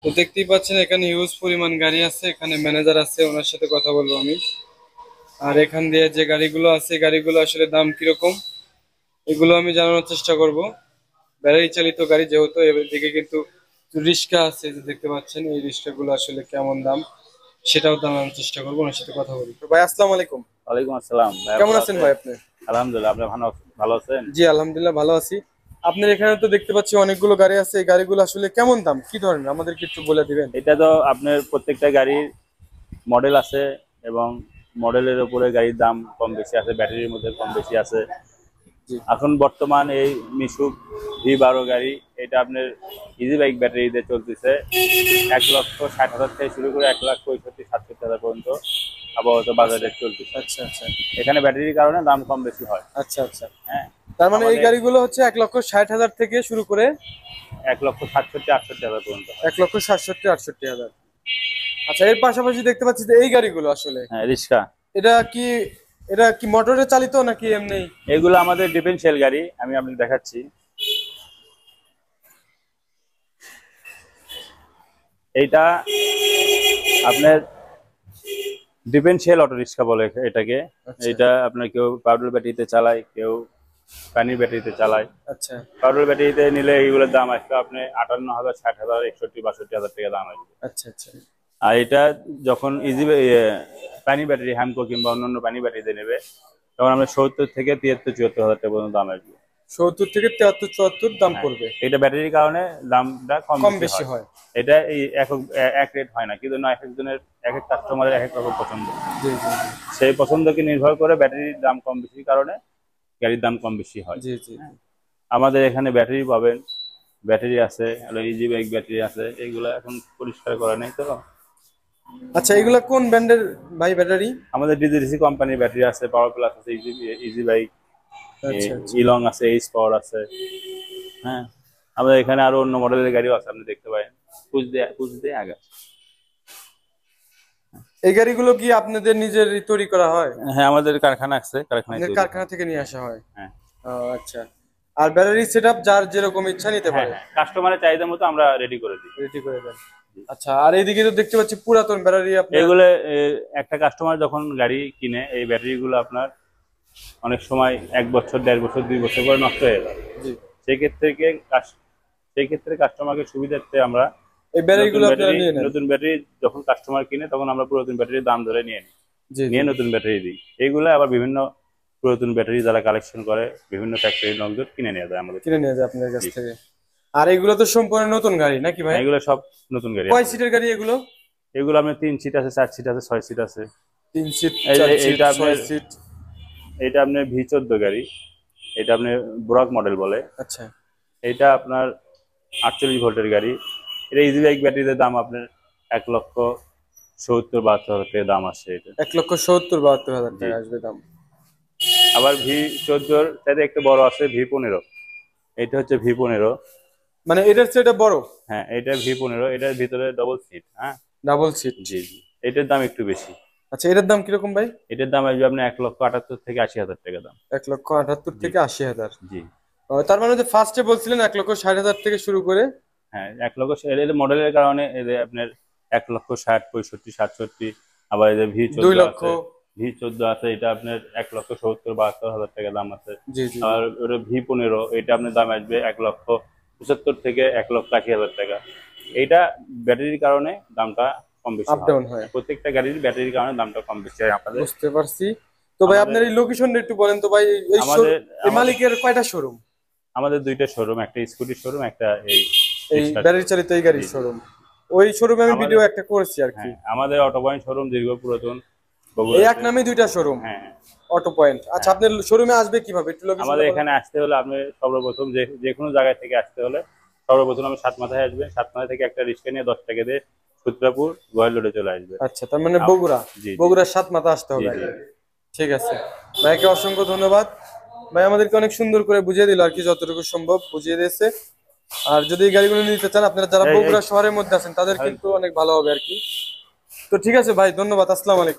তো দেখতেই পাচ্ছেন এখানে হিউজ পরিমাণ গাড়ি আছে, এখানে ম্যানেজার আছে, ওনার সাথে কথা বলবো আমি। আর এখান দিয়ে যে গাড়িগুলো আছে, গাড়িগুলো আসলে দাম কিরকম এগুলো আমি জানানোর চেষ্টা করব। ব্যাটারি চালিত গাড়ি যেহেতু, এদিকে কিন্তু রিক্সা আছে যে দেখতে পাচ্ছেন, এই রিক্সাগুলো আসলে কেমন দাম সেটাও জানানোর চেষ্টা করবো, ওনার সাথে কথা বলি। তো ভাই আসসালামু আলাইকুম। ওয়ালাইকুম আসসালাম ভাই, কেমন ভালো আছেন আছেন? ভাই আপনি? আলহামদুলিল্লাহ, আপনি ভালো ভালো আছেন? জি আলহামদুলিল্লাহ ভালো আছি। আপনার এখানে তো দেখতে পাচ্ছি অনেকগুলো গাড়ি আছে, এই গাড়িগুলো আসলে কেমন দাম, কি ধরনের, আমাদেরকে একটু বলে দিবেন? এটা তো আপনার প্রত্যেকটা গাড়ির মডেল আছে, এবং মডেলের উপরে গাড়ির দাম কম বেশি আছে, ব্যাটারির মধ্যে কম বেশি আছে। জি। এখন বর্তমান এই মিশুক V12 গাড়ি, এটা আপনার ইজি বাইক ব্যাটারিতে চলতেছে 1,60,000 থেকে শুরু করে 1,65,000-67,000 পর্যন্ত আপাতত আচ্ছা বাজারে চলতেছে। আচ্ছা আচ্ছা এখানে ব্যাটারির কারণে দাম কম বেশি হয়। আচ্ছা আচ্ছা। হ্যাঁ, তার মানে এই আমাদের গাড়িগুলো হচ্ছে 1,60,000 থেকে শুরু করে 1,67,000-68,000 পর্যন্ত হয়। 1,67,000-68,000। আচ্ছা, এর পাশাপাশি দেখতে পাচ্ছি যে এই গাড়িগুলো আসলে হ্যাঁ, রিক্সা। এটা কি এটা কি মোটরে চালিত নাকি এমনি? এগুলো আমাদের ডিফেন্সিয়াল গাড়ি, আমি আপনাকে দেখাচ্ছি। এইটা আপনার ডিফেন্সিয়াল অটো রিক্সা বলে এটাকে। আচ্ছা এটা আপনার কেউ পাউডার ব্যাটারিতে চালায়, কেউ পানির ব্যাটারিতে চালায়। আচ্ছা পাউডার ব্যাটারিতে নিলে এইগুলোর দাম আসবে আপনি 58,000, 60,000, 61-62,000 টাকা দাম আসবে। আচ্ছা আচ্ছা আর এটা যখন ইজি পানি ব্যাটারি, হ্যামকো কিংবা অন্যান্য পানি ব্যাটারিতে নেবে, তখন আমরা 70 থেকে 73-74,000 টাকা পর্যন্ত দাম আসবে। 70 থেকে 73-74 দাম হ্যাঁ, পড়বে। এটা ব্যাটারির কারণে দামটা কম কম বেশি বেশি হয়। হয়। এটা এই এক রেট হয় না, কিন্তু এক একজনের, এক এক কাস্টমারের এক এক রকম পছন্দ। জি জি সেই পছন্দকে নির্ভর করে ব্যাটারির দাম কম বেশির কারণে গাড়ির দাম কম বেশি হয়। জি জি জি। হ্যাঁ, আমাদের এখানে ব্যাটারি পাবেন, ব্যাটারি আছে, ইজি বাইক ব্যাটারি আছে। এগুলো এখন পরিষ্কার করা নেই তো। আচ্ছা, এগুলা কোন ব্র্যান্ডের ভাই ব্যাটারি? আমাদের ডিজিডিসি কোম্পানির ব্যাটারি আছে, পাওয়ার প্লাস আছে, ইজি ইজি বাইক, আচ্ছা আচ্ছা ইলং আছে, এইচ পাওয়ার আছে। হ্যাঁ, আমাদের এখানে আরো অন্য মডেলের গাড়িও আছে, আপনি দেখতে পারেন। কুচ দিয়ে আগে। এই গাড়িগুলো কি আপনাদের নিজের তৈরি করা হয়? হ্যাঁ, আমাদের কারখানা আছে, কারখানায় আপনাদের তৈরি কারখানা হয়। থেকে নিয়ে আসা হয়? হ্যাঁ ও আচ্ছা। আর ব্যাটারি সেটআপ যার যেরকম ইচ্ছা নিতে হ্যাঁ পারে? হ্যাঁ, কাস্টমারের চাহিদা মতো আমরা রেডি করে দিই। রেডি করে দেন। আচ্ছা, আর এইদিকে তো দেখতে পাচ্ছি পুরাতন ব্যাটারি আপনার। এগুলো একটা কাস্টমার যখন গাড়ি কিনে, এই ব্যাটারি গুলো আপনার অনেক সময় 1 বছর, 1.5 বছর, 2 বছর পরে নষ্ট হয়ে যায়। জি। সেই ক্ষেত্রে সেই ক্ষেত্রে কাস্টমারকে সুবিধার্থে আমরা এই ব্যাটারিগুলো আপনারা নিয়ে নেন? নতুন ব্যাটারি যখন কাস্টমার কিনে, তখন আমরা পুরাতন ব্যাটারির দাম ধরে নিয়ে নিই, জি জি। নিয়ে নতুন ব্যাটারি দিই। এইগুলো আবার বিভিন্ন পুরাতন ব্যাটারি যারা কালেকশন করে, বিভিন্ন ফ্যাক্টরির লোকজন কিনে নিয়ে যায় আমাদের। কিনে নিয়ে যায় আপনার কাছ জি। থেকে। আর এগুলো তো সম্পূর্ণ নতুন গাড়ি নাকি ভাই? হ্যাঁ, এগুলো সব নতুন গাড়ি কয় আমাদের। সিটের গাড়ি এগুলো? এগুলো আপনার 3 সিট আছে, 4 সিট আছে, 6 সিট আছে। 3 সিট, এই 4 সিট, এইটা 6 আপনার, সিট। এটা আপনার V14 গাড়ি। এটা আপনার ব্রক মডেল বলে। আচ্ছা। এটা আপনার 48 ভোল্টের গাড়ি। এটা ইজি বাইক ব্যাটারিতে দাম আপনার 1,70,72,000 টাকা দাম আসছে এটা। 1,70,72,000 জি। টাকা আসবে দাম। আবার V14 চাইতে একটু বড় আছে, V15। এটা হচ্ছে V15। মানে এটার চেয়ে এটা বড়? হ্যাঁ, এটা V15, এটার ভিতরে ডবল সিট। হ্যাঁ। Double seat. জি জি। এটার দাম একটু বেশি। আচ্ছা, এটার দাম কিরকম ভাই? এটার দাম আসবে আপনার 1,78,000 থেকে 80,000 টাকা দাম। 1,78,000 জি থেকে 80,000। জি। তার মানে যে ফার্স্টে বলছিলেন 1,60,000 থেকে শুরু করে। হ্যাঁ, 1,00,000 এর মডেলের কারণে এদের আপনার 1,60,000, 65, 67। আবার এদের 2 V14 লক্ষ। আছে, V14 আছে, এটা আপনার 1,70,000-72,000 টাকা দাম আছে। জি জি জি। আর ওটা V15, এটা আপনার দাম আসবে 1,75,000 থেকে 1,80,000 টাকা। এইটা ব্যাটারির কারণে দামটা কম বেশি আপ হয়। ডাউন হয়। প্রত্যেকটা গাড়ির ব্যাটারির কারণে দামটা কম বেশি হয় আমাদের। বুঝতে পারছি। তো ভাই আমাদের আপনার এই লোকেশনটা একটু বলেন তো ভাই। এই আমাদের এই আমাদের মালিকের কয়টা শোরুম? আমাদের 2টা শোরুম, একটা স্কুটির শোরুম, একটা এই এই রিক্সার ব্যাটারি শোরুম। চালিত এই জি গাড়ির জি। শোরুম। ওই শোরুমে আমি আমাদের ভিডিও একটা করেছি আর কি। হ্যাঁ, আমাদের অটো পয়েন্ট শোরুম দীর্ঘ পুরাতন এই এক বগুড়াতে। নামে 2টা শোরুম? হ্যাঁ হ্যাঁ অটো পয়েন্ট। আচ্ছা, হ্যাঁ। আপনার শোরুমে আসবে কিভাবে, একটু লোকেশনটা আমাদের বলেন। এখানে আসতে হলে আপনি সর্বপ্রথম যে কোনো জায়গায় থেকে আসতে হলে সর্বপ্রথম আমি সাতমাথায় আসবেন। সাতমাথা থেকে একটা রিক্সা নিয়ে 10 টাকা দিয়ে সূত্রাপুর গোয়াল রোডে চলে আসবে। আচ্ছা, তার মানে বগুড়া। জি জি বগুড়ার সাতমাথা আসতে জি হবে জি। আগে। ঠিক আছে। ভাইকে অসংখ্য ধন্যবাদ। ভাই আমাদেরকে অনেক সুন্দর করে বুঝিয়ে দিল আর কি, যতটুকু সম্ভব বুঝিয়ে দিয়েছে। আর যদি এই গাড়িগুলো নিতে চান, আপনারা যারা এই এই বগুড়া শহরের মধ্যে আছেন তাদের এই কিন্তু অনেক ভালো হবে আর কি। তো ঠিক আছে ভাই, ধন্যবাদ। আসসালামু আলাইকুম।